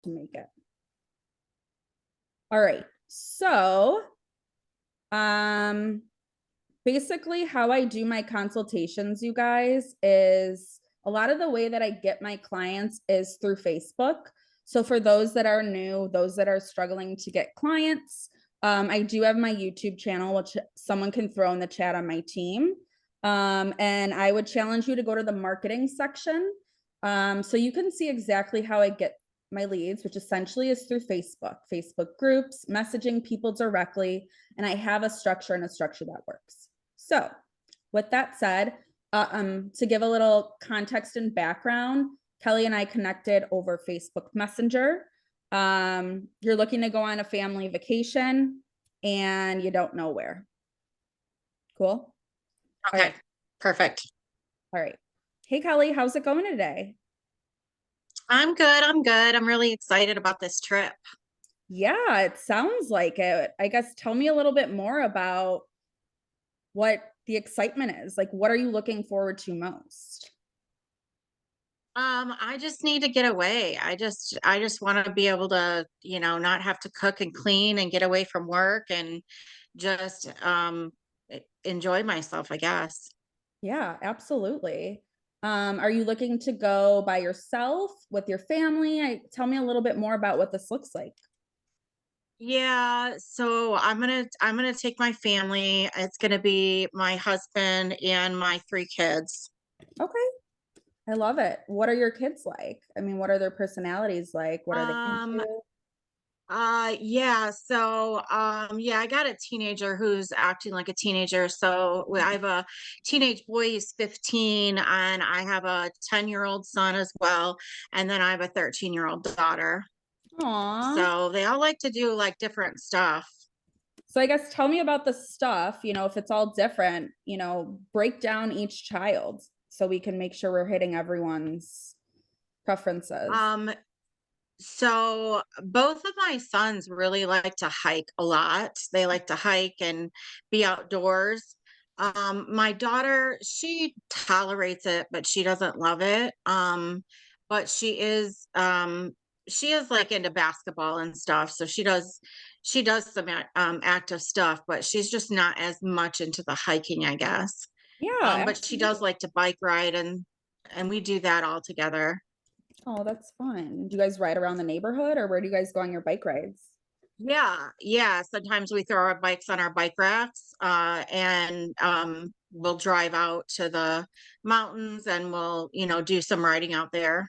to make it. All right. So, basically how I do my consultations, you guys, is a lot of the way that I get my clients is through Facebook. So for those that are new, those that are struggling to get clients, I do have my YouTube channel, which someone can throw in the chat on my team. And I would challenge you to go to the marketing section. So you can see exactly how I get my leads, which essentially is through Facebook groups, messaging people directly, and I have a structure that works. So with that said, to give a little context and background, Kelly and I connected over Facebook Messenger. You're looking to go on a family vacation and you don't know where. Cool. Okay, right. Perfect. All right. Hey, Kelly, how's it going today? I'm good. I'm really excited about this trip. Yeah, it sounds like it. I guess tell me a little bit more about what the excitement is. Like, what are you looking forward to most? I just need to get away. I just want to be able to, not have to cook and clean and get away from work and just enjoy myself, I guess. Yeah, absolutely. Are you looking to go by yourself with your family? Tell me a little bit more about what this looks like. Yeah, so I'm gonna take my family. It's gonna be my husband and my 3 kids. Okay. I love it. What are your kids like? I mean, what are their personalities like? What are they Um, into? yeah, I got a teenager who's acting like a teenager. So I have a teenage boy who's 15, and I have a 10-year-old son as well, and then I have a 13-year-old daughter. Aw. So they all like to do like different stuff. So I guess tell me about the stuff, if it's all different, break down each child so we can make sure we're hitting everyone's preferences. So both of my sons really like to hike a lot. They like to hike and be outdoors. My daughter, she tolerates it, but she doesn't love it. But she is like into basketball and stuff. So she does some active stuff, but she's just not as much into the hiking, I guess. Yeah, But she does absolutely. like to bike ride, and we do that all together. Oh, that's fun. Do you guys ride around the neighborhood or where do you guys go on your bike rides? Yeah, yeah. Sometimes we throw our bikes on our bike racks, and we'll drive out to the mountains and we'll, do some riding out there.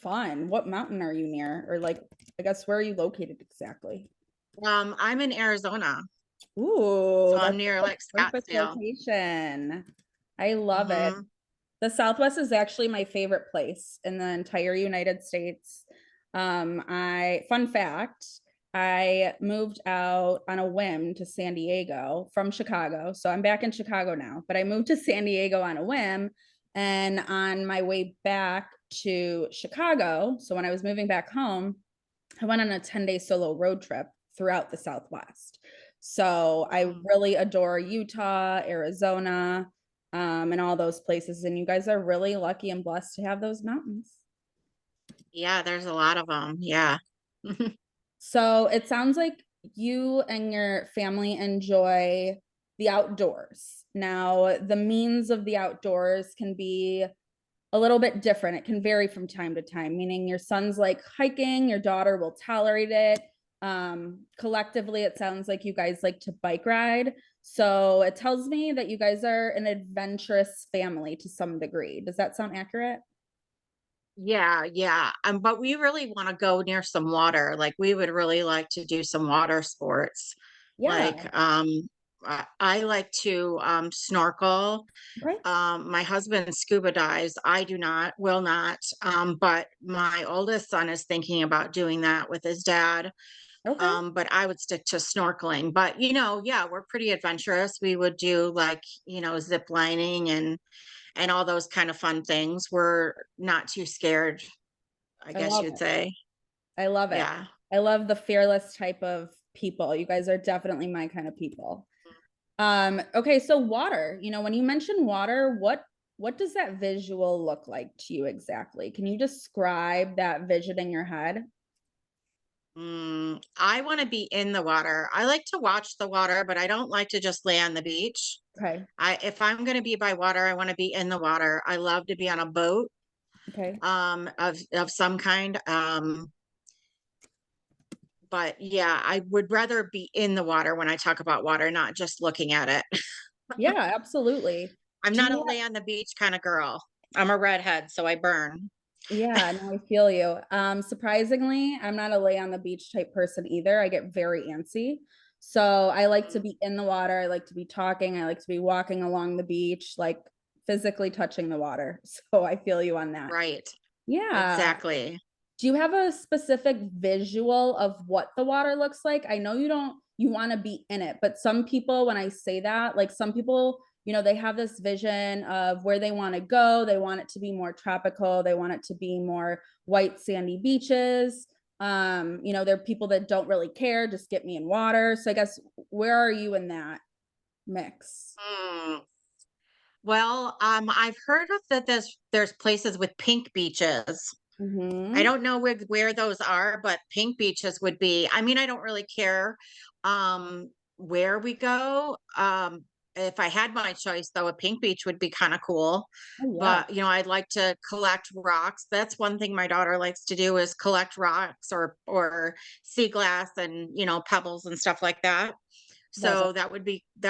Fun. What mountain are you near? Or like, I guess where are you located exactly? I'm in Arizona, Ooh, so I'm that's near a like perfect Scottsdale. location. I love it. Hmm. The Southwest is actually my favorite place in the entire United States. Fun fact, I moved out on a whim to San Diego from Chicago. So I'm back in Chicago now, but I moved to San Diego on a whim. And on my way back to Chicago, so when I was moving back home, I went on a 10-day solo road trip throughout the Southwest. So I really adore Utah, Arizona, and all those places. And you guys are really lucky and blessed to have those mountains. Yeah, there's a lot of them. Yeah. So it sounds like you and your family enjoy the outdoors. Now, the means of the outdoors can be a little bit different. It can vary from time to time, meaning your son's like hiking, your daughter will tolerate it. Collectively, it sounds like you guys like to bike ride. So it tells me that you guys are an adventurous family to some degree. Does that sound accurate? Yeah, yeah. But we really want to go near some water. Like we would really like to do some water sports. Yeah. Like I like to snorkel. Okay. My husband scuba dives. I do not, will not. But my oldest son is thinking about doing that with his dad. Okay. But I would stick to snorkeling. But yeah, we're pretty adventurous. We would do like, zip lining and all those kind of fun things. We're not too scared, I I guess love you would it. say. I love it. Yeah. I love the fearless type of people. You guys are definitely my kind of people. Okay, so water, when you mention water, what does that visual look like to you exactly? Can you describe that vision in your head? I want to be in the water. I like to watch the water, but I don't like to just lay on the beach. Okay. If I'm going to be by water, I want to be in the water. I love to be on a boat, Okay. of some kind. But yeah, I would rather be in the water when I talk about water, not just looking at it. Yeah, absolutely. I'm Do not a you lay on the beach kind of girl. I'm a redhead, so I burn. Yeah, no, I feel you. Surprisingly, I'm not a lay on the beach type person either. I get very antsy. So I like to Mm, be in the water. I like to be talking. I like to be walking along the beach, like physically touching the water. So I feel you on that. right. Yeah. Exactly. Do you have a specific visual of what the water looks like? I know you want to be in it, but some people, when I say that, like some people, they have this vision of where they want to go. They want it to be more tropical. They want it to be more white, sandy beaches. There are people that don't really care, just get me in water. So I guess where are you in that mix? Mm. Well, I've heard of that there's places with pink beaches. I Mm-hmm. don't know where those are, but pink beaches would be, I mean, I don't really care where we go. If I had my choice though, a pink beach would be kind of cool. Oh yeah. But I'd like to collect rocks. That's one thing my daughter likes to do is collect rocks or sea glass and pebbles and stuff like that. Love it. So that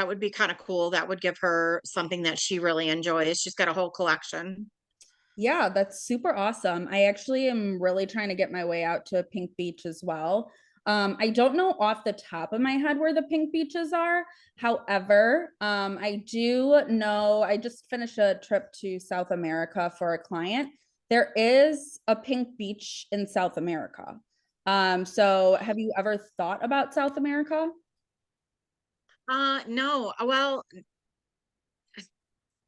would be kind of cool. That would give her something that she really enjoys. She's got a whole collection. Yeah, that's super awesome. I actually am really trying to get my way out to a pink beach as well. I don't know off the top of my head where the pink beaches are. However, I do know I just finished a trip to South America for a client. There is a pink beach in South America. So have you ever thought about South America? No. Well,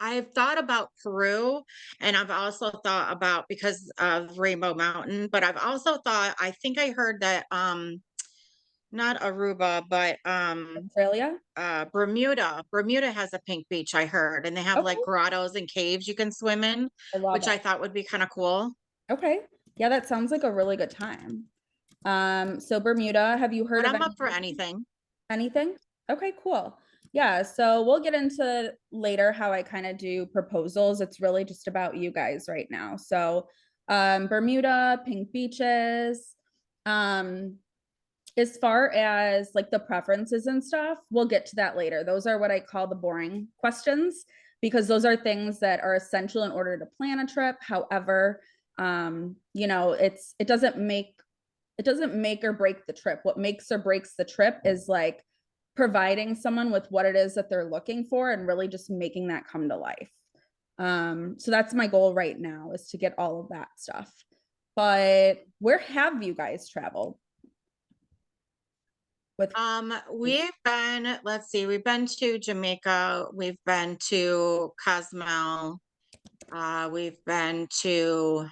I've thought about Peru, and I've also thought about because of Rainbow Mountain, but I've also thought I think I heard that not Aruba, but Australia? Bermuda has a pink beach, I heard, and they have Okay, like grottos and caves you can swim in, I love which it. I thought would be kind of cool. Okay. Yeah, that sounds like a really good time. So Bermuda, have you heard But of I'm up for anything. anything? Okay, cool. Yeah, so we'll get into later how I kind of do proposals. It's really just about you guys right now. So Bermuda, pink beaches. Um, as far as like the preferences and stuff, we'll get to that later. Those are what I call the boring questions because those are things that are essential in order to plan a trip. However, it doesn't make or break the trip. What makes or breaks the trip is like providing someone with what it is that they're looking for and really just making that come to life. So that's my goal right now is to get all of that stuff. But where have you guys traveled with? Let's see, we've been to Jamaica, we've been to Cozumel, we've been to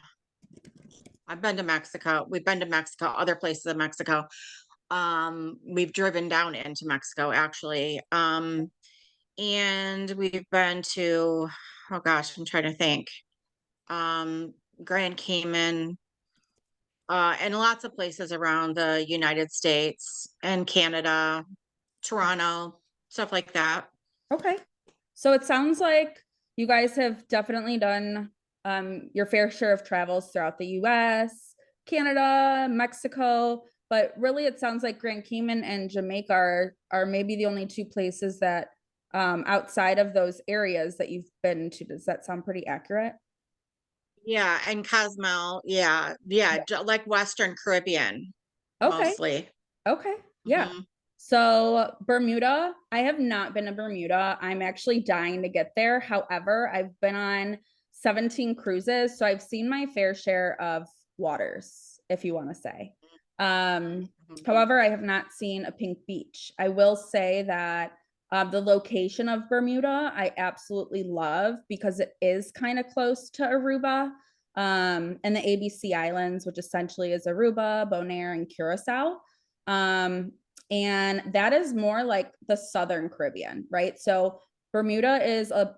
I've been to Mexico. We've been to Mexico, other places in Mexico. We've driven down into Mexico actually. And we've been to, oh gosh, I'm trying to think. Um, Grand Cayman, and lots of places around the United States and Canada, Toronto, stuff like that. Okay. So it sounds like you guys have definitely done your fair share of travels throughout the US, Canada, Mexico, but really it sounds like Grand Cayman and Jamaica are maybe the only two places that outside of those areas that you've been to. Does that sound pretty accurate? Yeah, and Cozumel, yeah, yeah, Yeah. like Western Caribbean Okay. mostly. Okay. Yeah. Mhm. So Bermuda, I have not been to Bermuda. I'm actually dying to get there. However, I've been on 17 cruises, so I've seen my fair share of waters, if you want to say. Um, Mhm. However, I have not seen a pink beach. I will say that the location of Bermuda, I absolutely love because it is kind of close to Aruba, and the ABC Islands, which essentially is Aruba, Bonaire, and Curacao. Um, and that is more like the Southern Caribbean, right? So Bermuda is a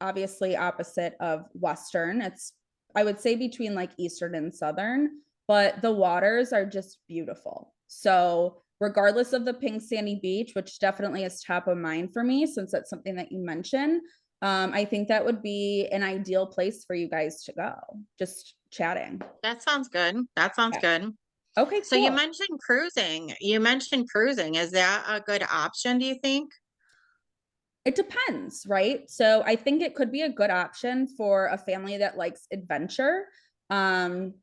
obviously opposite of Western. It's I would say between like Eastern and Southern. but the waters are just beautiful. So regardless of the pink sandy beach, which definitely is top of mind for me, since that's something that you mentioned, I think that would be an ideal place for you guys to go, just chatting. That sounds good. That sounds Yeah. good. Okay, So you cool. mentioned cruising. You mentioned cruising. Is that a good option, do you think? It depends, right? So I think it could be a good option for a family that likes adventure, um,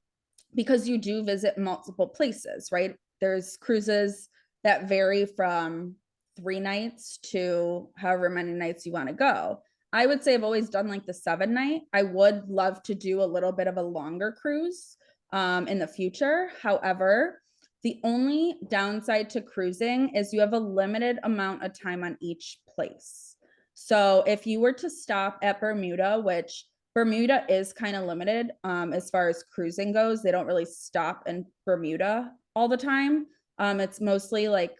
because you do visit multiple places, right? There's cruises that vary from 3 nights to however many nights you want to go. I would say I've always done like the 7 night. I would love to do a little bit of a longer cruise in the future. However, the only downside to cruising is you have a limited amount of time on each place. So if you were to stop at Bermuda, which Bermuda is kind of limited as far as cruising goes, they don't really stop in Bermuda all the time. It's mostly like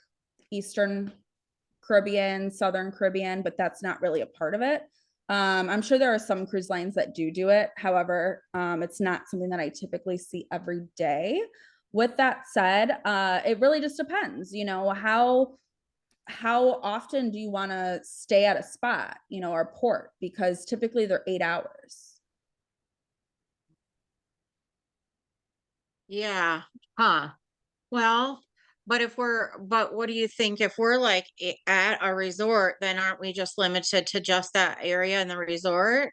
Eastern Caribbean, Southern Caribbean, but that's not really a part of it. I'm sure there are some cruise lines that do it. However, it's not something that I typically see every day. With that said, it really just depends, you know, how often do you want to stay at a spot, you know, or port, because typically they're 8 hours. Yeah. Huh. Well, but what do you think if we're like at a resort, then aren't we just limited to just that area in the resort?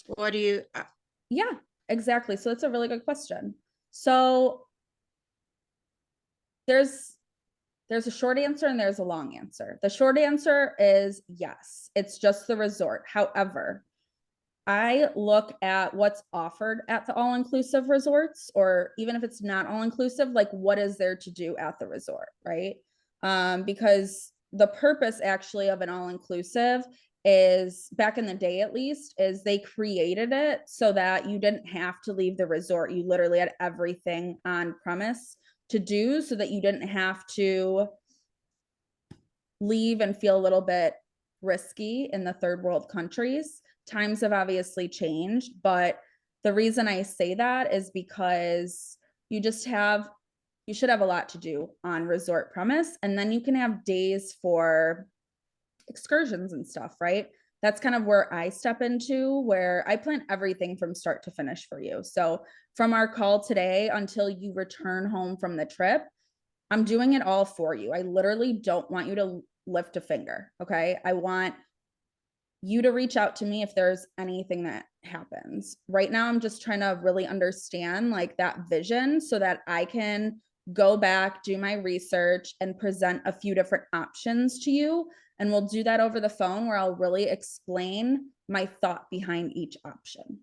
What do you, Yeah, exactly. So it's a really good question. So there's there's a short answer and there's a long answer. The short answer is yes, it's just the resort. However, I look at what's offered at the all inclusive resorts, or even if it's not all inclusive, like what is there to do at the resort, right? Because the purpose actually of an all inclusive is, back in the day at least, is they created it so that you didn't have to leave the resort. You literally had everything on premise to do, so that you didn't have to leave and feel a little bit risky in the third world countries. Times have obviously changed, but the reason I say that is because you just have you should have a lot to do on resort premise, and then you can have days for excursions and stuff, right? That's kind of where I step into, where I plan everything from start to finish for you. So from our call today until you return home from the trip, I'm doing it all for you. I literally don't want you to lift a finger. Okay. I want you to reach out to me if there's anything that happens. Right now, I'm just trying to really understand like that vision so that I can go back, do my research, and present a few different options to you. And we'll do that over the phone, where I'll really explain my thought behind each option.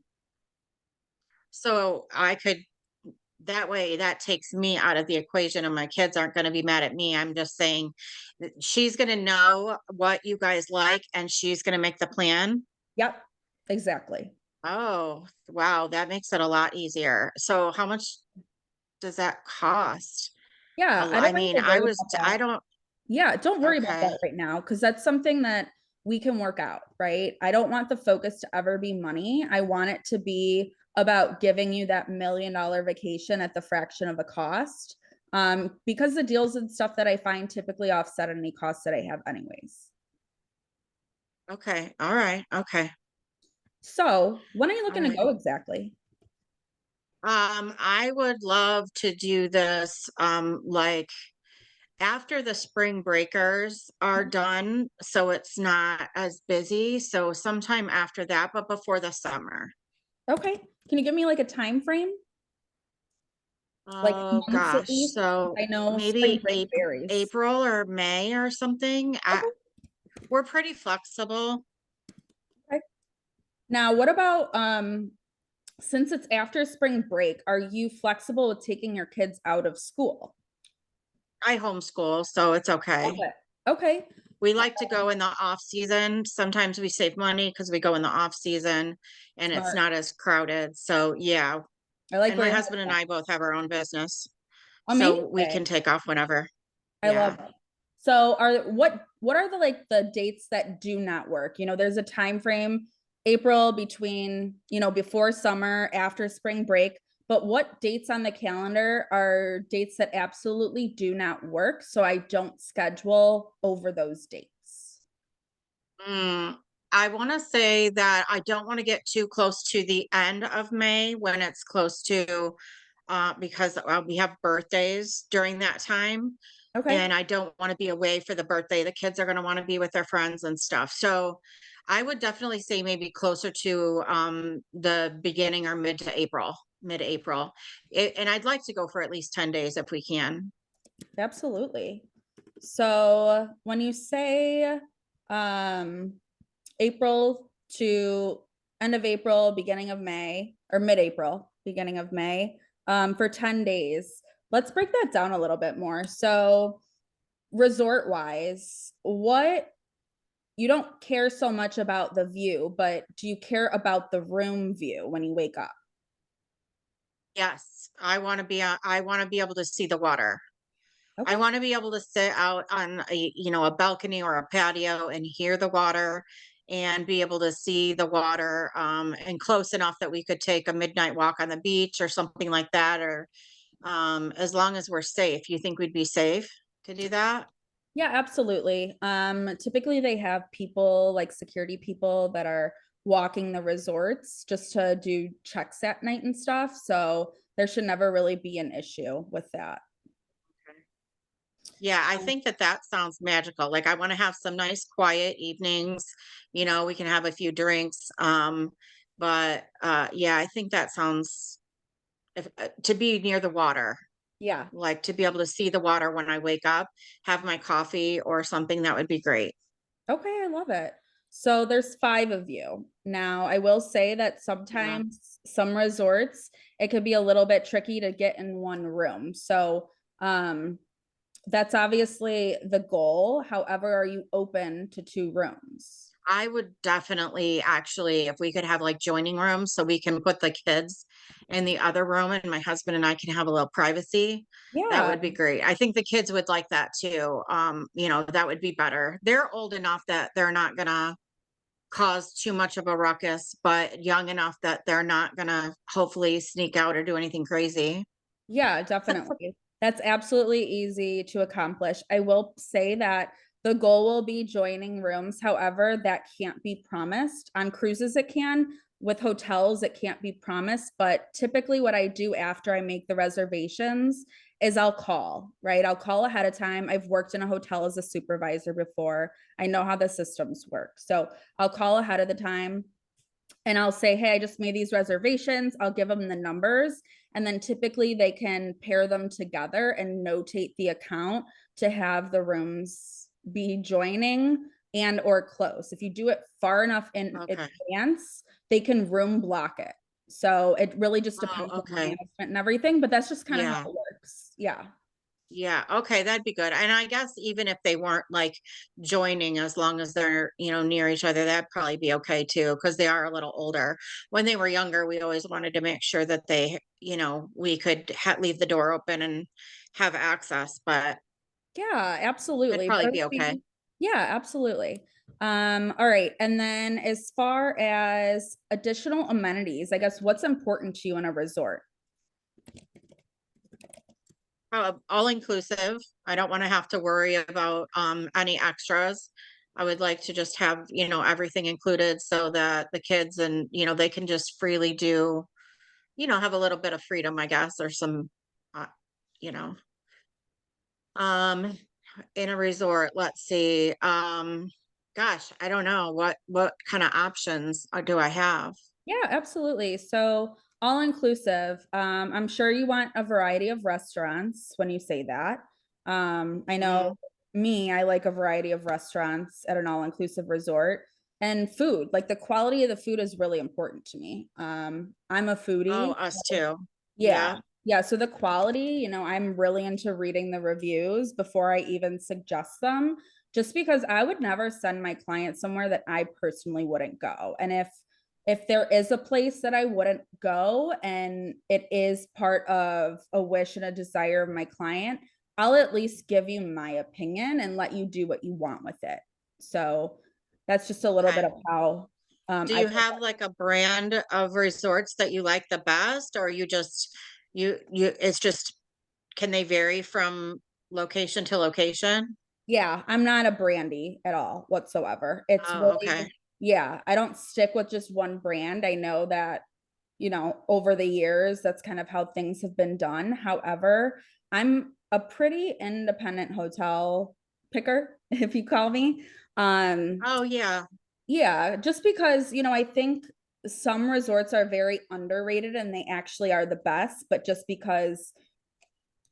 so I could, that way that takes me out of the equation and my kids aren't going to be mad at me. I'm just saying that she's going to know what you guys like and she's going to make the plan. Yep, exactly. Oh, wow, that makes it a lot easier. So how much does that cost? Yeah, I I don't have mean, to worry about I that. don't, Yeah, don't worry about okay. that right now, because that's something that we can work out, right? I don't want the focus to ever be money. I want it to be about giving you that $1 million vacation at the fraction of a cost. Because the deals and stuff that I find typically offset any costs that I have anyways. Okay. All right. Okay. So when are you All looking to right. go exactly? I would love to do this, like after the spring breakers are done, so it's not as busy. So sometime after that, but before the summer. Okay. Can you give me like a time frame? Like Oh months at gosh. least? So I know spring maybe break varies. April or May or something. Okay. We're pretty flexible. Okay. Now, what about since it's after spring break, are you flexible with taking your kids out of school? I homeschool, so it's okay. Okay. Okay. We like to go in the off season. Sometimes we save money because we go in the off season and it's Smart. not as crowded. So yeah. I like And where my your husband head's and at. I both have our own business. So we can Amazing. take off whenever. I love Yeah. it. So are what are the like the dates that do not work? You know, there's a time frame, April between, you know, before summer, after spring break. but what dates on the calendar are dates that absolutely do not work, so I don't schedule over those dates? Mm, I want to say that I don't want to get too close to the end of May when it's close to, because we have birthdays during that time. Okay. And I don't want to be away for the birthday. The kids are going to want to be with their friends and stuff. So I would definitely say maybe closer to the beginning or mid April. And I'd like to go for at least 10 days if we can. Absolutely. So when you say um April to end of April, beginning of May, or mid-April, beginning of May, for 10 days, let's break that down a little bit more. So resort wise, what you don't care so much about the view, but do you care about the room view when you wake up? Yes, I want to be able to see the water. I Okay. want to be able to sit out on a balcony or a patio and hear the water and be able to see the water and close enough that we could take a midnight walk on the beach or something like that, or as long as we're safe. You think we'd be safe to do that? Yeah, absolutely. Typically they have people like security people that are walking the resorts just to do checks at night and stuff. So there should never really be an issue with that. Okay. Yeah, I Um, think that that sounds magical. Like I want to have some nice quiet evenings. We can have a few drinks. But yeah, I think that sounds to be near the water. yeah. Like, to be able to see the water when I wake up, have my coffee or something, that would be great. Okay, I love it. So there's five of you. Now, I will say that Yeah. sometimes some resorts, it could be a little bit tricky to get in one room. So that's obviously the goal. However, are you open to two rooms? I would definitely actually, if we could have, like, joining rooms so we can put the kids in the other room and my husband and I can have a little privacy, that Yeah. would be great. I think the kids would like that too. That would be better. They're old enough that they're not gonna cause too much of a ruckus, but young enough that they're not gonna hopefully sneak out or do anything crazy. Yeah, definitely. That's absolutely easy to accomplish. I will say that the goal will be joining rooms. However, that can't be promised. On cruises, it can. With hotels, it can't be promised. But typically, what I do after I make the reservations is I'll call, right? I'll call ahead of time. I've worked in a hotel as a supervisor before. I know how the systems work. So I'll call ahead of the time and I'll say, hey, I just made these reservations. I'll give them the numbers. And then typically they can pair them together and notate the account to have the rooms be joining and or close. If you do it far enough in Okay. advance, they can room block it. So it really just Oh, depends on the okay. management and everything, but that's just kind of how Yeah. it works. Yeah. Yeah. Okay. That'd be good. And I guess even if they weren't like joining, as long as they're, near each other, that'd probably be okay too, because they are a little older. When they were younger, we always wanted to make sure that we could leave the door open and have access, but Yeah, it'd absolutely. probably Those be okay. things, yeah, absolutely. All right. And then as far as additional amenities, I guess what's important to you in a resort? All inclusive. I don't want to have to worry about any extras. I would like to just have, everything included so that the kids and, they can just freely have a little bit of freedom, I guess, or some, uh, you know, um, in a resort. Let's see. Gosh, I don't know what kind of options do I have? Yeah, absolutely. So all inclusive. I'm sure you want a variety of restaurants when you say that. I know Mhm. me, I like a variety of restaurants at an all inclusive resort and food. Like the quality of the food is really important to me. I'm a Oh, foodie. us too. Yeah. Yeah. Yeah. So the quality, I'm really into reading the reviews before I even suggest them, just because I would never send my client somewhere that I personally wouldn't go. And if there is a place that I wouldn't go and it is part of a wish and a desire of my client, I'll at least give you my opinion and let you do what you want with it. So that's just a little bit Okay. of how Do I you have like a brand of resorts that you like the best, or you just it's just can they vary from location to location? Yeah, I'm not a brandy at all whatsoever. It's Oh, okay. really, yeah, I don't stick with just one brand. I know that, over the years, that's kind of how things have been done. However, I'm a pretty independent hotel picker, if you call me. Um, Oh, yeah. yeah, just because, I think some resorts are very underrated and they actually are the best, but just because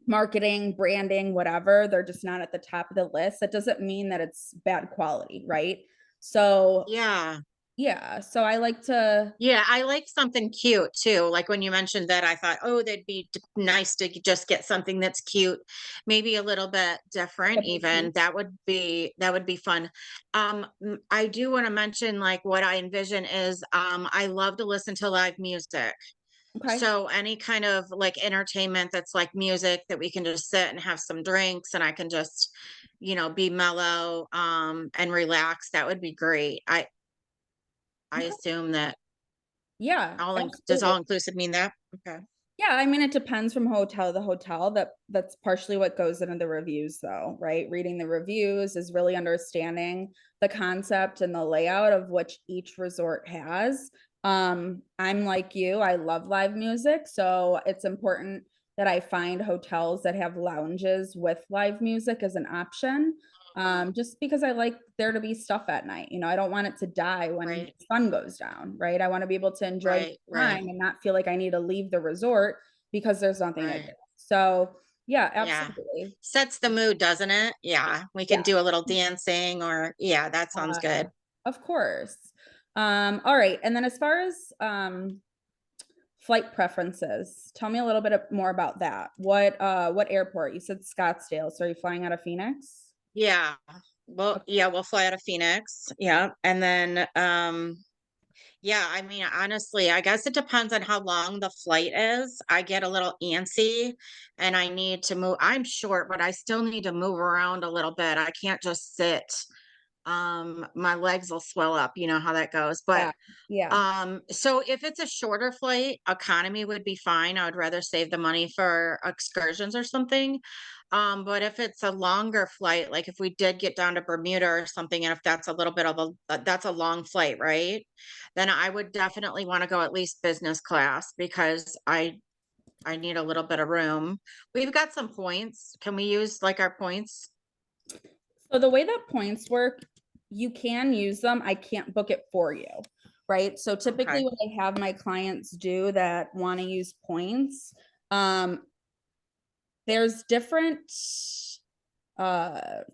marketing, branding, whatever, they're just not at the top of the list. That doesn't mean that it's bad quality, right? So, Yeah. yeah, so I like to, Yeah, I like something cute too. Like when you mentioned that, I thought, oh, they'd be nice to just get something that's cute, maybe a little bit like a different even. boutique. That would be fun. I do want to mention like what I envision is I love to listen to live music. Okay. So any kind of like entertainment that's like music that we can just sit and have some drinks and I can just, be mellow and relax, that would be great. I Okay. assume that Yeah, does absolutely. all inclusive mean that? Okay. Yeah, I mean, it depends from hotel to hotel. That's partially what goes into the reviews, though, right? Reading the reviews is really understanding the concept and the layout of which each resort has. I'm like you, I love live music, so it's important that I find hotels that have lounges with live music as an option. Mhm. Just because I like there to be stuff at night. I don't want it to die when Right, the sun goes down, right? I want to be able to enjoy right, my right, time and not feel like I need to leave the resort because there's nothing to do. right. So, yeah, Yeah. absolutely. Sets the mood, doesn't it? Yeah. We can Yeah, do a little dancing or yeah, that sounds uh, good. of course. All right. And then as far as flight preferences, tell me a little bit more about that. What airport? You said Scottsdale. So are you flying out of Phoenix? Yeah. Well, yeah, we'll fly out of Phoenix. Yeah. And then yeah, I mean, honestly, I guess it depends on how long the flight is. I get a little antsy and I need to move. I'm short, but I still need to move around a little bit. I can't just sit. My legs will swell up, you know how that goes. But Yeah. Yeah. so if it's a shorter flight, economy would be fine. I would rather save the money for excursions or something. But if it's a longer flight, like if we did get down to Bermuda or something, and if that's a little bit of that's a long flight, right? Then I would definitely want to go at least business class because I need a little bit of room. We've got some points. Can we use like our points? So the way that points work, you can use them. I can't book it for you, right? So typically Okay. what I have my clients do that want to use points, um, there's different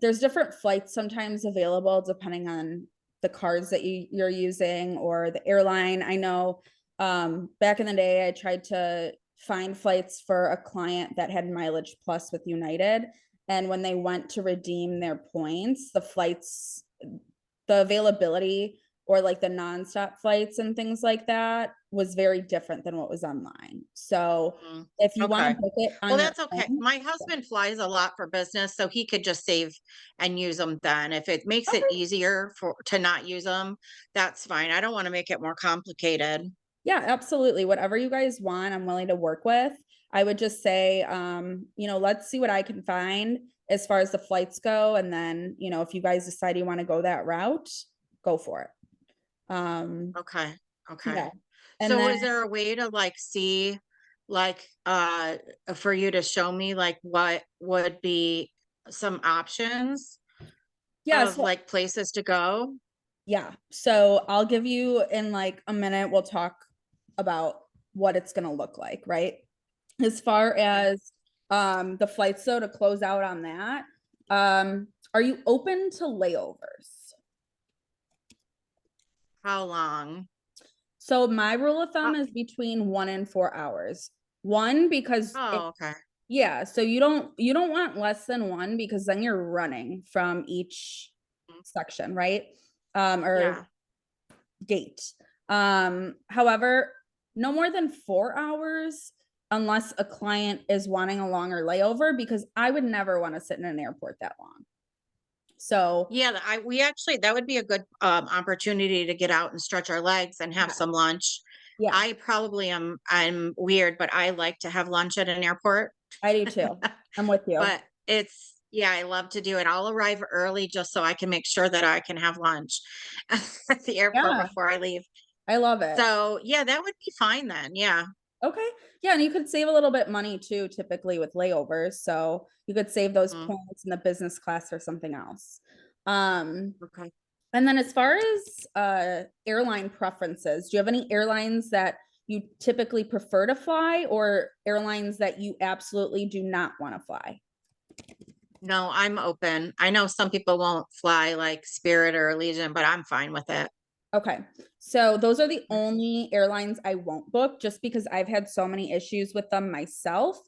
there's different flights sometimes available depending on the cards that you're using or the airline. I know back in the day I tried to find flights for a client that had mileage plus with United, and when they went to redeem their points, the availability or like the nonstop flights and things like that was very different than what was online. So Mm, if you want to okay. book it Well, on your that's okay. own. My husband flies a lot for business, so he could just save and use them then. If it makes it Okay. easier for to not use them, that's fine. I don't want to make it more complicated. Yeah, absolutely. Whatever you guys want, I'm willing to work with. I would just say, let's see what I can find as far as the flights go. And then, if you guys decide you want to go that route, go for it. Okay. Yeah. Okay. And So then, is there a way to like see like for you to show me like what would be some options yeah. of So, like places to go? yeah. So I'll give you in like a minute, we'll talk about what it's going to look like, right? As far Okay. as the flights, though, to close out on that, are you open to layovers? How long? So my rule of Uh, thumb is between 1 and 4 hours. One, because oh, okay. yeah, so you don't want less than one because then you're running from each Mm, section, right? yeah. Or gate. However, no more than 4 hours unless a client is wanting a longer layover because I would never want to sit in an airport that long. So Yeah, that would be a good opportunity to get out and stretch our legs and have yeah, some lunch. yeah, I'm weird, but I like to have lunch at an airport. I do too. I'm with you. But yeah, I love to do it. I'll arrive early just so I can make sure that I can have lunch at the airport Yeah, before I leave. I love it. So yeah, that would be fine then. Yeah. Okay. Yeah, and you could save a little bit money too, typically with layovers. So you could save those Mm, points in the business class or something else. Um, okay. and then as far as airline preferences, do you have any airlines that you typically prefer to fly or airlines that you absolutely do not want to fly? No, I'm open. I know some people won't fly like Spirit or Allegiant, but I'm fine with it. Okay. So those are the only airlines I won't book just because I've had so many issues with them myself.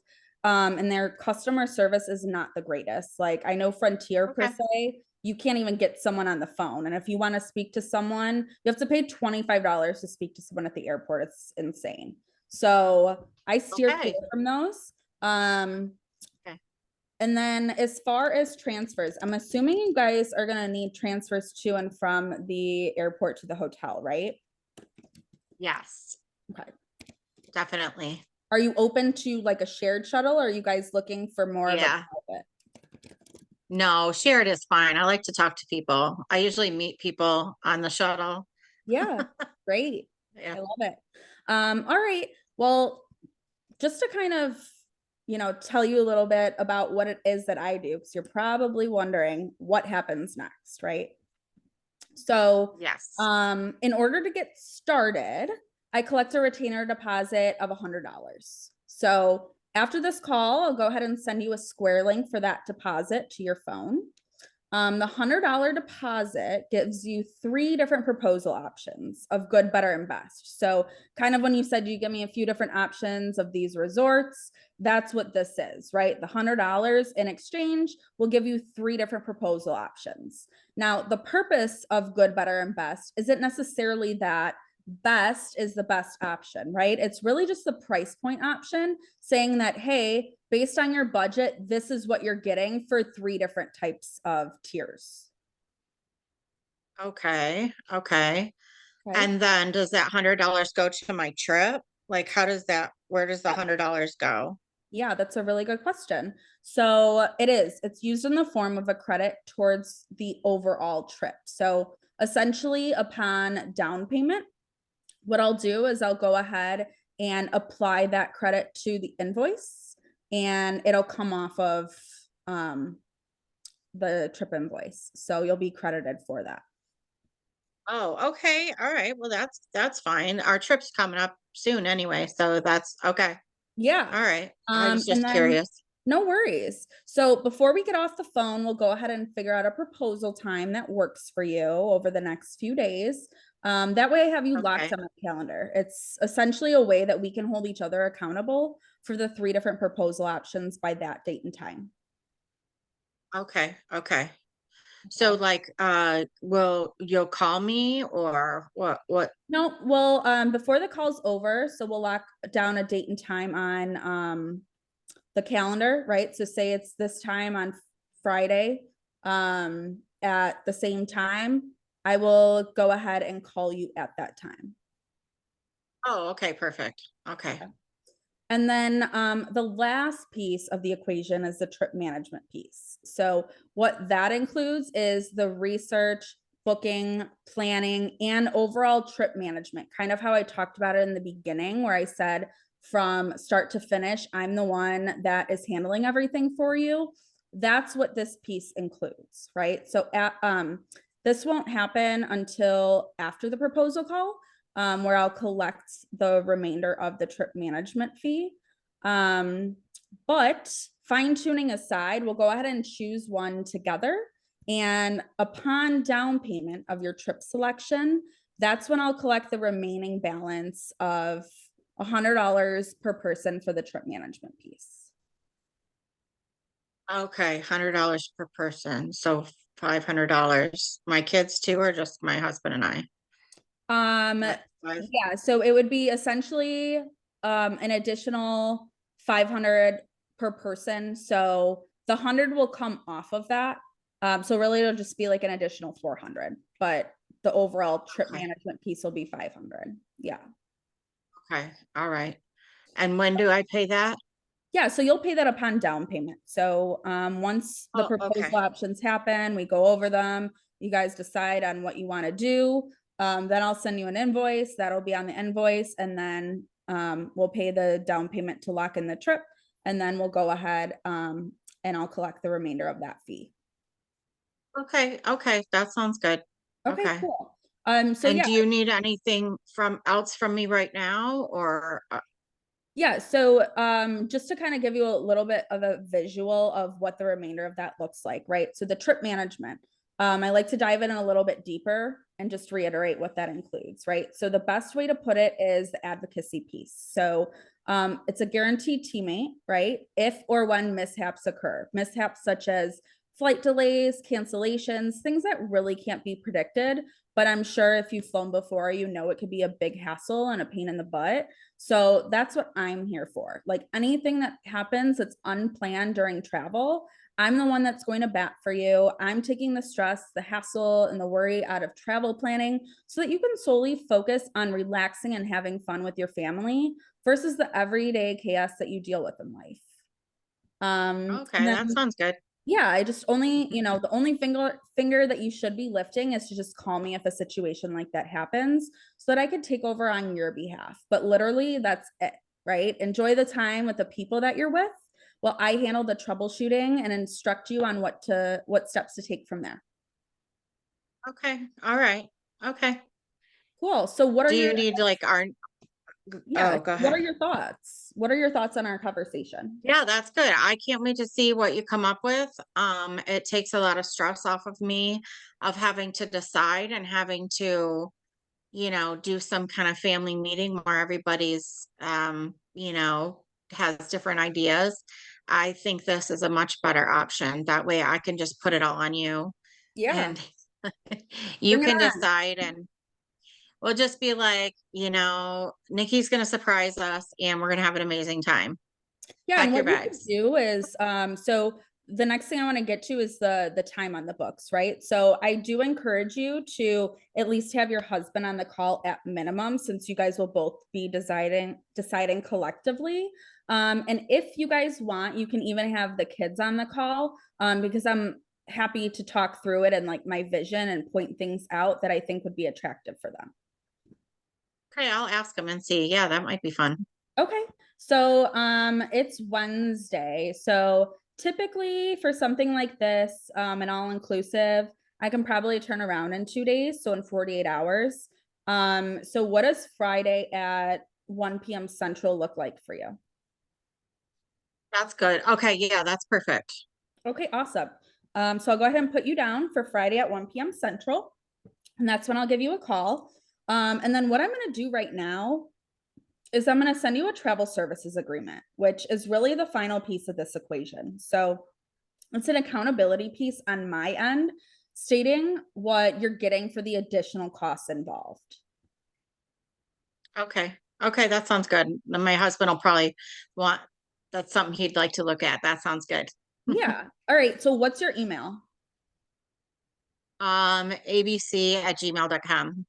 And their customer service is not the greatest. Like I know Frontier per Okay. se, you can't even get someone on the phone. And if you want to speak to someone, you have to pay $25 to speak to someone at the airport. It's insane. So I steer clear Okay. from those. Um, Okay. and then as far as transfers, I'm assuming you guys are gonna need transfers to and from the airport to the hotel, right? Yes, Okay. definitely. Are you open to like a shared shuttle or are you guys looking for more of a Yeah. private? No, shared is fine. I like to talk to people. I usually meet people on the shuttle. Yeah, great. Yeah. I love it. All right. Well, just to kind of, tell you a little bit about what it is that I do, because you're probably wondering what happens next, right? So, Yes. in order to get started, I collect a retainer deposit of $100. So, after this call, I'll go ahead and send you a Square link for that deposit to your phone. The $100 deposit gives you three different proposal options of good, better, and best. So, kind of when you said you give me a few different options of these resorts, that's what this is, right? The $100 in exchange will give you three different proposal options. Now, the purpose of good, better, and best isn't necessarily that best is the best option, right? It's really just the price point option saying that, hey, based on your budget, this is what you're getting for three different types of tiers. Okay. Okay. Okay. And then does that $100 go to my trip? Like, where does the Yep. $100 go? Yeah, that's a really good question. So it's used in the form of a credit towards the overall trip. So essentially, upon down payment, what I'll do is I'll go ahead and apply that credit to the invoice and it'll come off of um, the trip invoice. So you'll be credited for that. Oh, okay. All right. Well, that's fine. Our trip's coming up soon anyway, so that's okay. Yeah. All right. I was And just then curious. no worries. So before we get off the phone, we'll go ahead and figure out a proposal time that works for you over the next few days. That way I have you locked Okay. on my calendar. It's essentially a way that we can hold each other accountable for the three different proposal options by that date and time. Okay. Okay. So Okay. like will you'll call me or what? No, well, before the call's over, so we'll lock down a date and time on the calendar, right? So say it's this time on Friday, at the same time, I will go ahead and call you at that time. Oh, okay, perfect. Okay. Okay. And then the last piece of the equation is the trip management piece. So, what that includes is the research, booking, planning, and overall trip management, kind of how I talked about it in the beginning, where I said from start to finish, I'm the one that is handling everything for you. That's what this piece includes, right? So, this won't happen until after the proposal call where I'll collect the remainder of the trip management fee. Um, but fine tuning aside, we'll go ahead and choose one together. And upon down payment of your trip selection, that's when I'll collect the remaining balance of $100 per person for the trip management piece. Okay, $100 per person. So $500. My kids too, or just my husband and I? Um, That five. yeah, so it would be essentially an additional 500 per person. So the 100 will come off of that. So really it'll just be like an additional 400, but the overall trip Okay. management piece will be 500. Yeah. Okay. All right. And when do I pay that? Yeah, so you'll pay that upon down payment. So once the Oh, okay. proposal options happen, we go over them, you guys decide on what you want to do. Then I'll send you an invoice that'll be on the invoice, and then we'll pay the down payment to lock in the trip, and then we'll go ahead and I'll collect the remainder of that fee. Okay. Okay. That sounds good. Okay, Okay. cool. So And yeah, do you need anything from me right now or yeah, so just to kind of give you a little bit of a visual of what the remainder of that looks like, right? So the trip management, I like to dive in a little bit deeper and just reiterate what that includes, right? So the best way to put it is the advocacy piece. So it's a guaranteed teammate, right? If or when mishaps occur, mishaps such as flight delays, cancellations, things that really can't be predicted. But I'm sure if you've flown before, you know it could be a big hassle and a pain in the butt. So that's what I'm here for. Like anything that happens that's unplanned during travel, I'm the one that's going to bat for you. I'm taking the stress, the hassle, and the worry out of travel planning so that you can solely focus on relaxing and having fun with your family versus the everyday chaos that you deal with in life. And okay, that then sounds good. yeah, I just only, the only finger that you should be lifting is to just call me if a situation like that happens so that I could take over on your behalf. But literally that's it, right? Enjoy the time with the people that you're with while I handle the troubleshooting and instruct you on what steps to take from there. Okay. All right. Okay. Cool. So what are Do you your need like our yeah, oh, go what are ahead. your thoughts? What are your thoughts on our conversation? Yeah, that's good. I can't wait to see what you come up with. It takes a lot of stress off of me of having to decide and having to, do some kind of family meeting where everybody's has different ideas. I think this is a much better option. That way I can just put it all on you Yeah, and you bring it can on. decide and we'll just be like, Nikki's gonna surprise us and we're gonna have an amazing time. Yeah, and Pack your what you could bags. do is so the next thing I want to get to is the time on the books, right? So I do encourage you to at least have your husband on the call at minimum since you guys will both be deciding collectively. And if you guys want, you can even have the kids on the call because I'm happy to talk through it and like my vision and point things out that I think would be attractive for them. Okay, I'll ask them and see. Yeah, that might be fun. Okay. So it's Wednesday. So typically for something like this, an all-inclusive, I can probably turn around in 2 days, so in 48 hours. So what does Friday at 1 p.m. Central look like for you? That's good. Okay, yeah, that's perfect. Okay, awesome. So I'll go ahead and put you down for Friday at 1 p.m. Central, and that's when I'll give you a call. And then what I'm going to do right now is I'm going to send you a travel services agreement, which is really the final piece of this equation. So it's an accountability piece on my end, stating what you're getting for the additional costs involved. Okay. Okay, that sounds good. Then my husband will probably want that's something he'd like to look at. That sounds good. Yeah. All right. So what's your email? abc@gmail.com.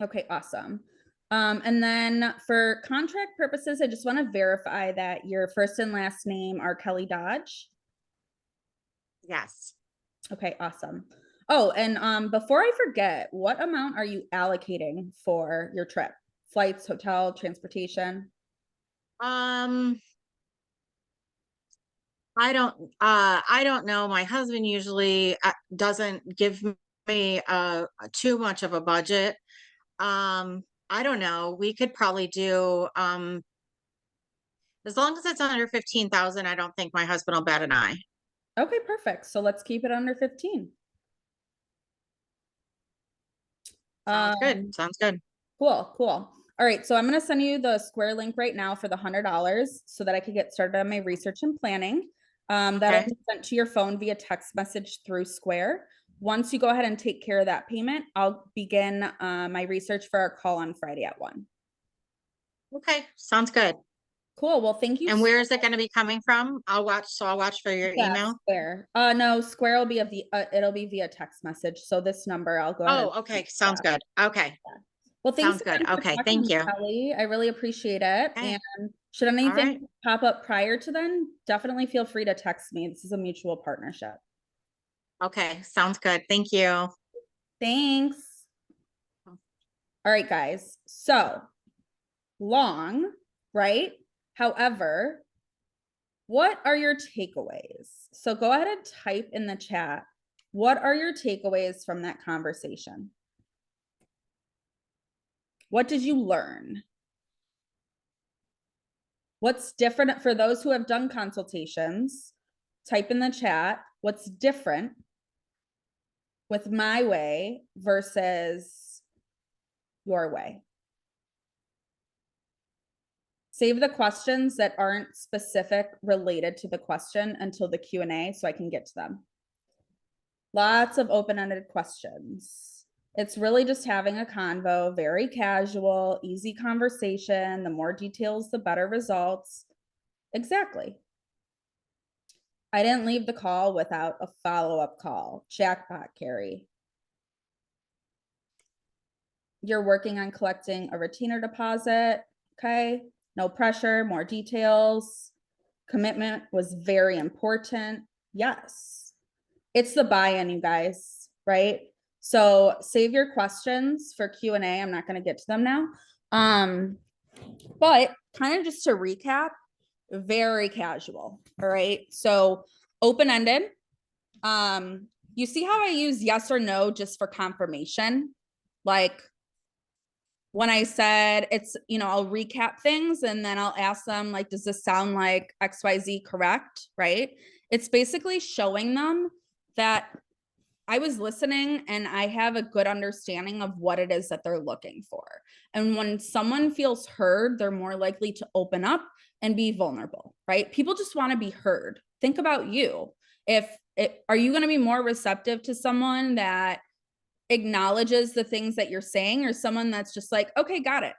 Okay, awesome. And then for contract purposes, I just want to verify that your first and last name are Kelly Dodge. Yes. Okay, awesome. Oh, and before I forget, what amount are you allocating for your trip? Flights, hotel, transportation? Um, I don't know. My husband usually doesn't give me too much of a budget. I don't know. We could probably do as long as it's under 15,000, I don't think my husband will bat an eye. Okay, perfect. So let's keep it under 15. Sounds good. Um, Sounds good. cool, cool. All right, so I'm gonna send you the Square link right now for the $100 so that I could get started on my research and planning. That'll Okay. be sent to your phone via text message through Square. Once you go ahead and take care of that payment, I'll begin my research for our call on Friday at 1. Okay. Sounds good. Cool. Well, thank you. And where is it going to be coming from? I'll watch for your Yeah, email. Square. No, Square will be it'll be via text message. So this number, I'll go ahead. Oh, okay. Sounds good. Okay. Well, thanks Sounds good. again for Okay. talking to Thank me, you. Kelly. I really appreciate it. Okay. And should All anything right. pop up prior to then, definitely feel free to text me. This is a mutual partnership. Okay. Sounds good. Thank you. Thanks. All right, guys. So long, right? However, what are your takeaways? So go ahead and type in the chat. What are your takeaways from that conversation? What did you learn? What's different for those who have done consultations? Type in the chat. What's different with my way versus your way? Save the questions that aren't specific related to the question until the Q&A so I can get to them. Lots of open-ended questions. It's really just having a convo, very casual, easy conversation. The more details, the better results. Exactly. I didn't leave the call without a follow-up call. Jackpot, Carrie. You're working on collecting a retainer deposit. Okay. No pressure, more details. Commitment was very important. Yes. It's the buy-in, you guys, right? So save your questions for Q&A. I'm not going to get to them now. But kind of just to recap, very casual. All right. So open-ended. You see how I use yes or no just for confirmation? Like when I said it's, I'll recap things and then I'll ask them, like, does this sound like XYZ correct? Right. It's basically showing them that I was listening and I have a good understanding of what it is that they're looking for. And when someone feels heard, they're more likely to open up and be vulnerable, right? People just want to be heard. Think about you. Are you going to be more receptive to someone that acknowledges the things that you're saying or someone that's just like, okay, got it?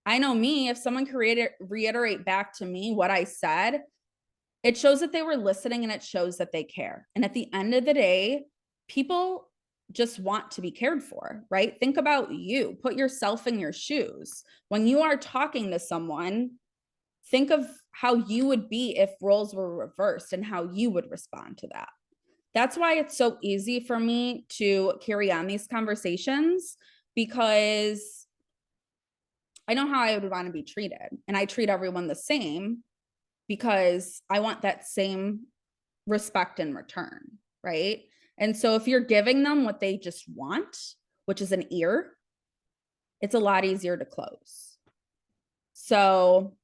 I know me, if someone could reiterate back to me what I said, it shows that they were listening and it shows that they care. And at the end of the day, people just want to be cared for, right? Think about you, put yourself in your shoes. When you are talking to someone, think of how you would be if roles were reversed and how you would respond to that. That's why it's so easy for me to carry on these conversations, because I know how I would want to be treated and I treat everyone the same because I want that same respect in return, right? And so if you're giving them what they just want, which is an ear, it's a lot easier to close. So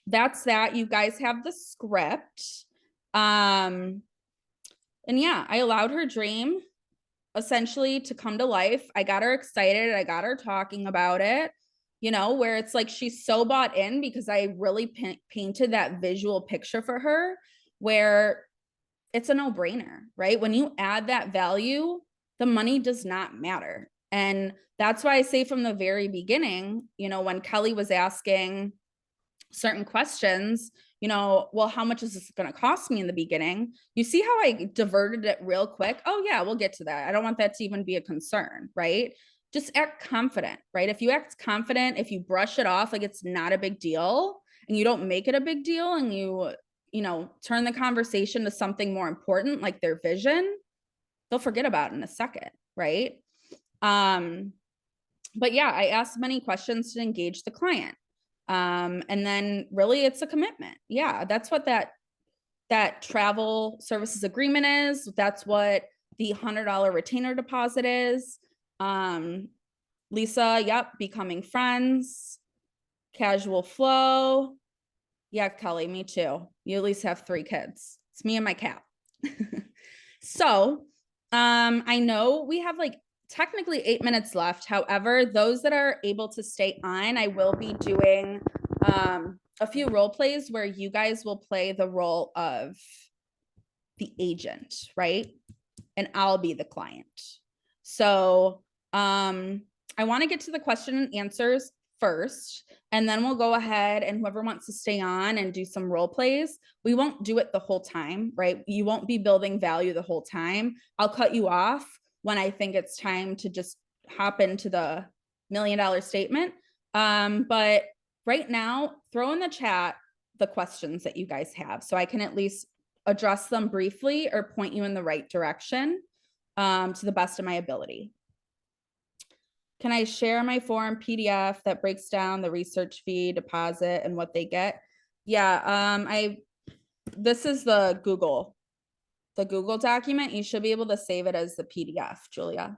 that's that. You guys have the script. And yeah, I allowed her dream essentially to come to life. I got her excited. I got her talking about it, where it's like she's so bought in because I really painted that visual picture for her where it's a no-brainer, right? When you add that value, the money does not matter. And that's why I say from the very beginning, when Kelly was asking certain questions, well, how much is this going to cost me in the beginning? You see how I diverted it real quick? Oh yeah, we'll get to that. I don't want that to even be a concern, right? Just act confident, right? If you act confident, if you brush it off like it's not a big deal and you don't make it a big deal and you turn the conversation to something more important, like their vision, they'll forget about it in a second, right? But yeah, I asked many questions to engage the client. And then really it's a commitment. Yeah, that's what that travel services agreement is. That's what the $100 retainer deposit is. Lisa, yep, becoming friends, casual flow. Yeah, Kelly, me too. You at least have 3 kids. It's me and my cat. So, I know we have like technically 8 minutes left. However, those that are able to stay on, I will be doing a few role plays where you guys will play the role of the agent, right? And I'll be the client. So, I want to get to the question and answers first, and then we'll go ahead and whoever wants to stay on and do some role plays, we won't do it the whole time, right? You won't be building value the whole time. I'll cut you off when I think it's time to just hop into the $1 million statement. But right now, throw in the chat the questions that you guys have so I can at least address them briefly or point you in the right direction to the best of my ability. Can I share my form PDF that breaks down the research fee, deposit, and what they get? Yeah, this is the Google document. You should be able to save it as the PDF, Julia.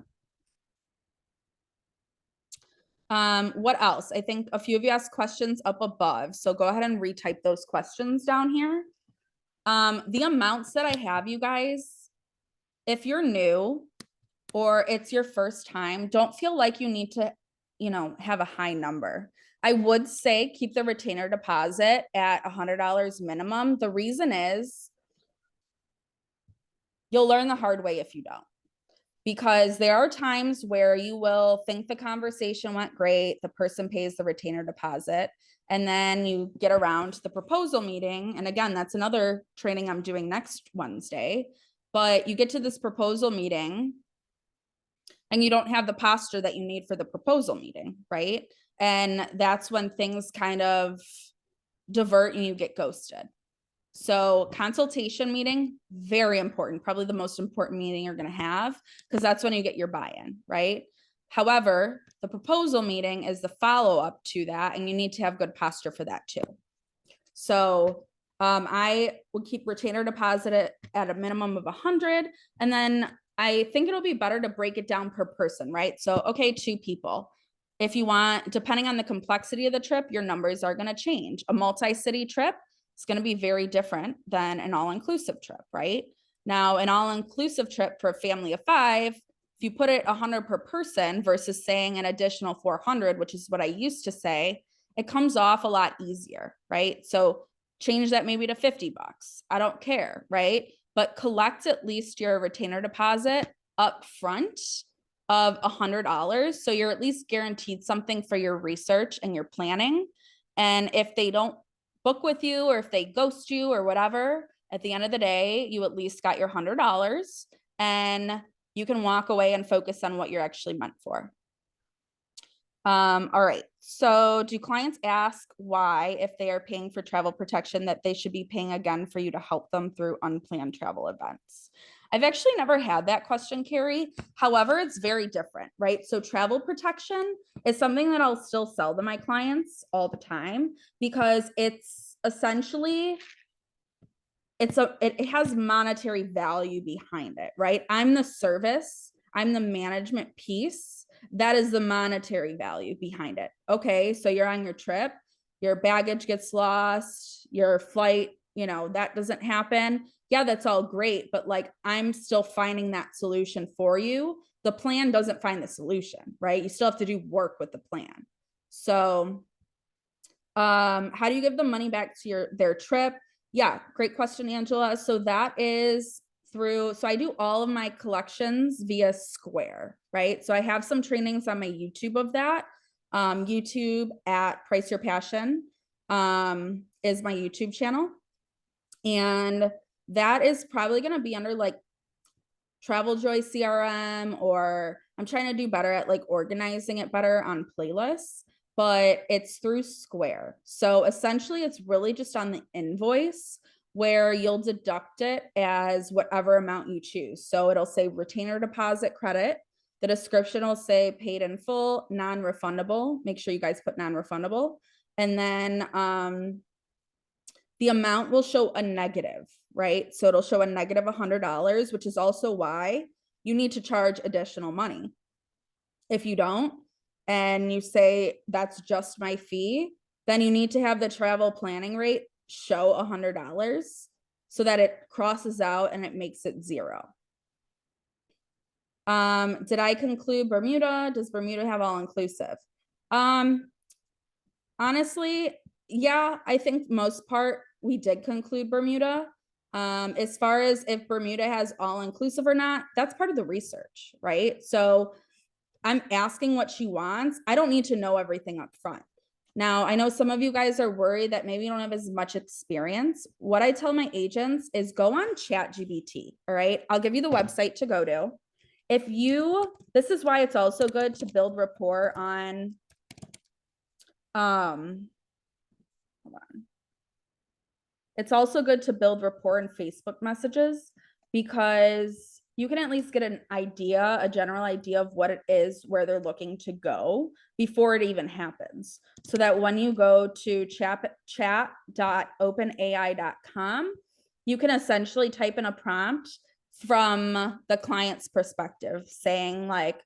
What else? I think a few of you asked questions up above, so go ahead and retype those questions down here. The amounts that I have, you guys, if you're new or it's your first time, don't feel like you need to, have a high number. I would say keep the retainer deposit at $100 minimum. The reason is you'll learn the hard way if you don't. Because there are times where you will think the conversation went great, the person pays the retainer deposit, and then you get around to the proposal meeting. And again, that's another training I'm doing next Wednesday. But you get to this proposal meeting and you don't have the posture that you need for the proposal meeting, right? And that's when things kind of divert and you get ghosted. So consultation meeting, very important, probably the most important meeting you're going to have because that's when you get your buy-in, right? However, the proposal meeting is the follow-up to that, and you need to have good posture for that too. So I would keep retainer deposit at a minimum of 100, and then I think it'll be better to break it down per person, right? So, okay, 2 people. If you want, depending on the complexity of the trip, your numbers are going to change. A multi-city trip, it's going to be very different than an all-inclusive trip, right? Now, an all-inclusive trip for a family of 5, if you put it 100 per person versus saying an additional 400, which is what I used to say, it comes off a lot easier, right? So change that maybe to $50. I don't care, right? But collect at least your retainer deposit up front of $100. So you're at least guaranteed something for your research and your planning. And if they don't book with you or if they ghost you or whatever, at the end of the day, you at least got your $100 and you can walk away and focus on what you're actually meant for. All right. So do clients ask why, if they are paying for travel protection, that they should be paying again for you to help them through unplanned travel events? I've actually never had that question, Carrie. However, it's very different, right? So travel protection is something that I'll still sell to my clients all the time because it's essentially, it has monetary value behind it, right? I'm the service, I'm the management piece. That is the monetary value behind it. Okay, so you're on your trip, your baggage gets lost, your flight, that doesn't happen. Yeah, that's all great, but like I'm still finding that solution for you. The plan doesn't find the solution, right? You still have to do work with the plan. So how do you give the money back to their trip? Yeah, great question, Angela. So that is so I do all of my collections via Square, right? So I have some trainings on my YouTube of that. YouTube at Price Your Passion is my YouTube channel. And that is probably going to be under like Travel Joy CRM, or I'm trying to do better at like organizing it better on playlists, but it's through Square. So essentially it's really just on the invoice where you'll deduct it as whatever amount you choose. So it'll say retainer deposit credit. The description will say paid in full, non-refundable. Make sure you guys put non-refundable. And then the amount will show a negative, right? So it'll show a negative $100, which is also why you need to charge additional money. If you don't, and you say that's just my fee, then you need to have the travel planning rate show $100 so that it crosses out and it makes it 0. Did I conclude Bermuda? Does Bermuda have all inclusive? Honestly, yeah, I think most part we did conclude Bermuda. As far as if Bermuda has all inclusive or not, that's part of the research, right? So I'm asking what she wants. I don't need to know everything up front. Now, I know some of you guys are worried that maybe you don't have as much experience. What I tell my agents is go on ChatGPT. All right. I'll give you the website to go to. This is why it's also good to build rapport on, hold on. It's also good to build rapport in Facebook messages because you can at least get an idea, a general idea of what it is, where they're looking to go before it even happens. So that when you go to chat.openai.com, you can essentially type in a prompt from the client's perspective saying like,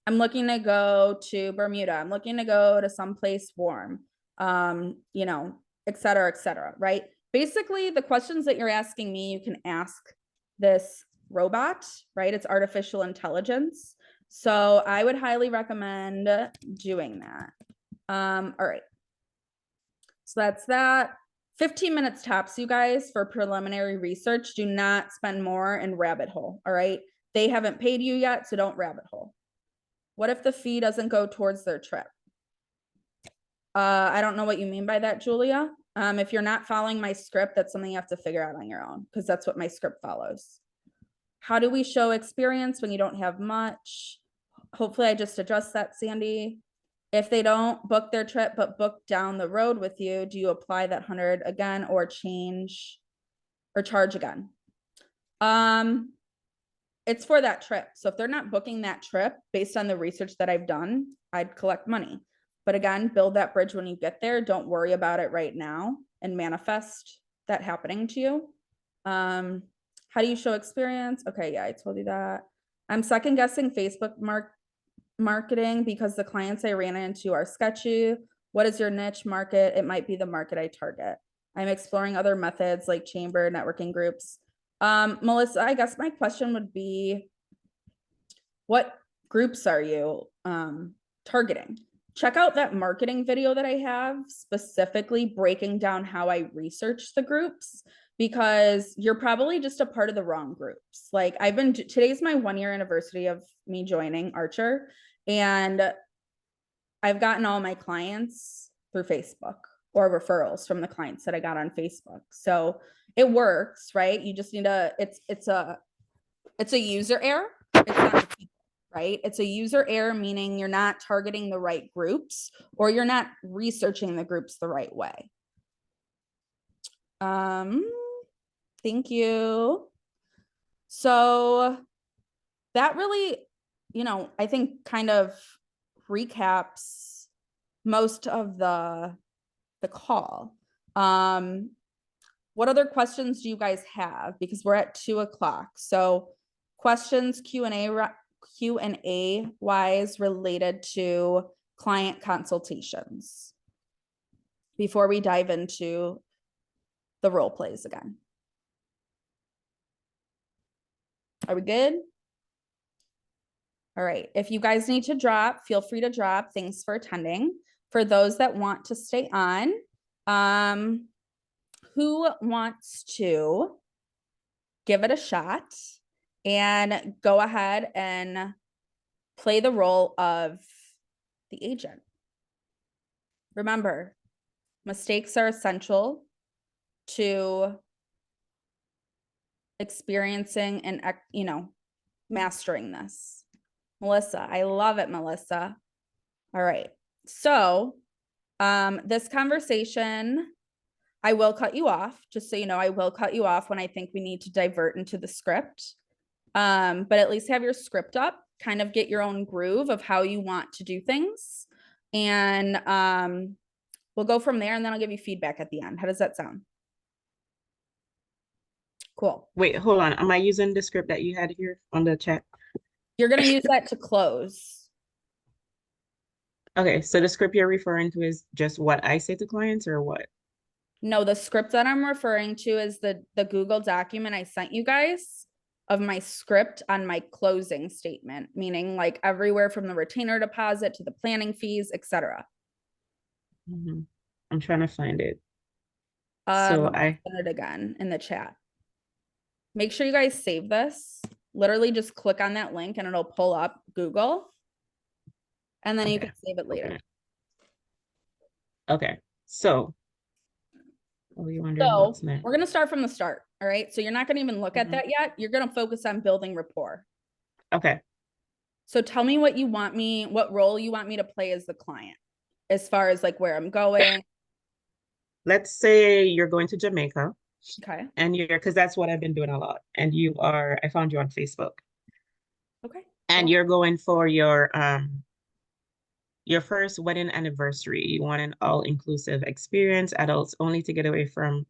I'm looking to go to Bermuda. I'm looking to go to someplace warm, you know, et cetera, right? Basically, the questions that you're asking me, you can ask this robot, right? It's artificial intelligence. So I would highly recommend doing that. All right. So that's that. 15 minutes tops, you guys, for preliminary research. Do not spend more in rabbit hole. All right. They haven't paid you yet, so don't rabbit hole. What if the fee doesn't go towards their trip? I don't know what you mean by that, Julia. If you're not following my script, that's something you have to figure out on your own because that's what my script follows. How do we show experience when you don't have much? Hopefully I just addressed that, Sandy. If they don't book their trip, but book down the road with you, do you apply that 100 again or change or charge again? It's for that trip. So if they're not booking that trip based on the research that I've done, I'd collect money. But again, build that bridge when you get there. Don't worry about it right now and manifest that happening to you. How do you show experience? Okay, yeah, I told you that. I'm second guessing Facebook marketing because the clients I ran into are sketchy. What is your niche market? It might be the market I target. I'm exploring other methods like chamber networking groups. Melissa, I guess my question would be, what groups are you targeting? Check out that marketing video that I have specifically breaking down how I research the groups because you're probably just a part of the wrong groups. Like today's my 1-year anniversary of me joining Archer, and I've gotten all my clients through Facebook or referrals from the clients that I got on Facebook. So it works, right? You just need it's a user error. It's not the people, right? It's a user error, meaning you're not targeting the right groups or you're not researching the groups the right way. Thank you. So that really, I think kind of recaps most of the call. What other questions do you guys have? Because we're at 2:00. So questions, Q&A wise related to client consultations before we dive into the role plays again. Are we good? All right. If you guys need to drop, feel free to drop. Thanks for attending. For those that want to stay on, who wants to give it a shot and go ahead and play the role of the agent? Remember, mistakes are essential to experiencing and, mastering this. Melissa, I love it, Melissa. All right. So this conversation, I will cut you off, just so you know, I will cut you off when I think we need to divert into the script. But at least have your script up, kind of get your own groove of how you want to do things. And we'll go from there, and then I'll give you feedback at the end. How does that sound? Cool. Wait, hold on. Am I using the script that you had here on the chat? You're going to use that to close. Okay, so the script you're referring to is just what I say to clients or what? No, the script that I'm referring to is the Google document I sent you guys of my script on my closing statement, meaning like everywhere from the retainer deposit to the planning fees, etc. I'm trying to find it. So I sent it again in the chat. Make sure you guys save this. Literally just click on that link and it'll pull up Google. and then you Okay. can save it later. Okay. So, oh, you're wondering So what's next? we're going to start from the start. All right. So you're not going to even look at Mhm. that yet. You're going to focus on building rapport. Okay. So tell me what you want me, what role you want me to play as the client, as far as like where I'm going. Let's say you're going to Jamaica Okay. and because that's what I've been doing a lot. And I found you on Facebook Okay. and Yeah. you're going for your first wedding anniversary. You want an all-inclusive experience, adults only to get away from